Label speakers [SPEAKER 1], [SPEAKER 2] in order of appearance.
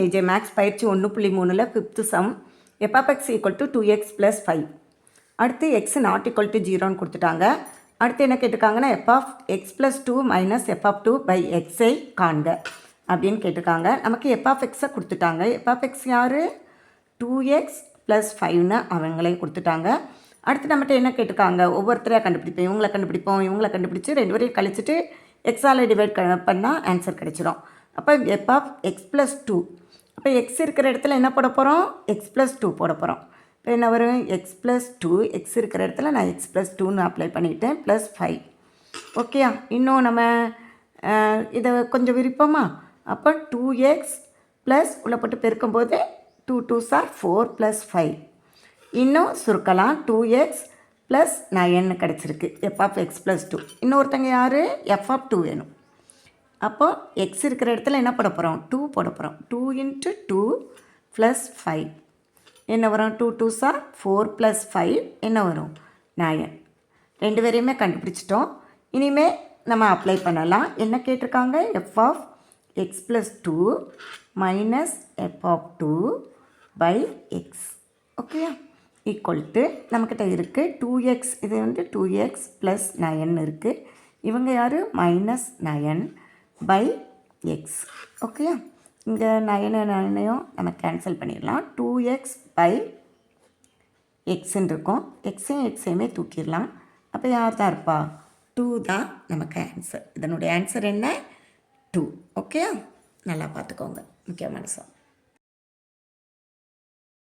[SPEAKER 1] AJ மேக்ஸ் பயிற்சி 1.3ல் 5th sum f x equal to 2x + 5. அடுத்து எக்ஸ் நாட் ஈக்குவல் டு 0ன்னு கொடுத்துட்டாங்க. அடுத்து என்ன கேட்டிருக்காங்கன்னா எஃப்எக்ஸ் + 2 - f(2)/xஐ காண்க அப்படின்னு கேட்டிருக்காங்க. நமக்கு எஃப்எக்ஸை கொடுத்துட்டாங்க. எஃப்எக்ஸ் யார்? 2x + 5ன்னு அவங்களே கொடுத்துட்டாங்க. அடுத்து நம்மகிட்ட என்ன கேட்டிருக்காங்க? ஒவ்வொருத்தரையாக கண்டுபிடிப்போம். இவங்களை கண்டுபிடிச்சி 2 பேரையும் கழிச்சிட்டு எக்ஸால் டிவைட் பண்ணால் ஆன்சர் கிடைச்சிடும். அப்போ எஃப்எக்ஸ் + 2. அப்போ எக்ஸ் இருக்கிற இடத்துல என்ன போட போகிறோம்? எக்ஸ் + 2 போட போகிறோம். இப்போ என்ன வரும்? எக்ஸ் + 2. எக்ஸ் இருக்கிற இடத்துல நான் எக்ஸ் + 2ன்னு அப்ளை பண்ணிவிட்டேன். +5. ஓகேயா? இன்னும் நம்ம இதை கொஞ்சம் விரிப்போமா? அப்போ 2x ப்ளஸ் உள்ள போட்டு பெருக்கும்போது 2 2s are 4 + 5. இன்னும் சுருக்கலாம். 2x + 9 கிடச்சிருக்கு. எஃப்எக்ஸ் + 2. இன்னொருத்தங்க யார்? f(2) வேணும். அப்போது எக்ஸ் இருக்கிற இடத்துல என்ன போட போகிறோம்? 2 போட போகிறோம். 2 × 2 + 5 என்ன வரும்? 2 2s are 4 + 5 என்ன வரும்? 9. 2 பேரையுமே கண்டுபிடிச்சிட்டோம். இனிமேல் நம்ம அப்ளை பண்ணலாம். என்ன கேட்டிருக்காங்க? f(x + 2 - f(2)/x. ஓகேயா? ஈக்குவல் டு நம்மக்கிட்ட இருக்குது 2x. இது 2x + 9 இருக்குது. இவங்க யார்? -9/x. ஓகேயா? இங்கே 9 நம்ம கேன்சல் பண்ணிடலாம். 2x/xன்னு இருக்கும். எக்ஸையுமே தூக்கிடலாம். அப்போ யார் தான் இருப்பா? 2 தான் நமக்கு ஆன்சர். இதனுடைய ஆன்சர் என்ன? 2. ஓகேயா? நல்லா பார்த்துக்கோங்க. முக்கியமான சம்.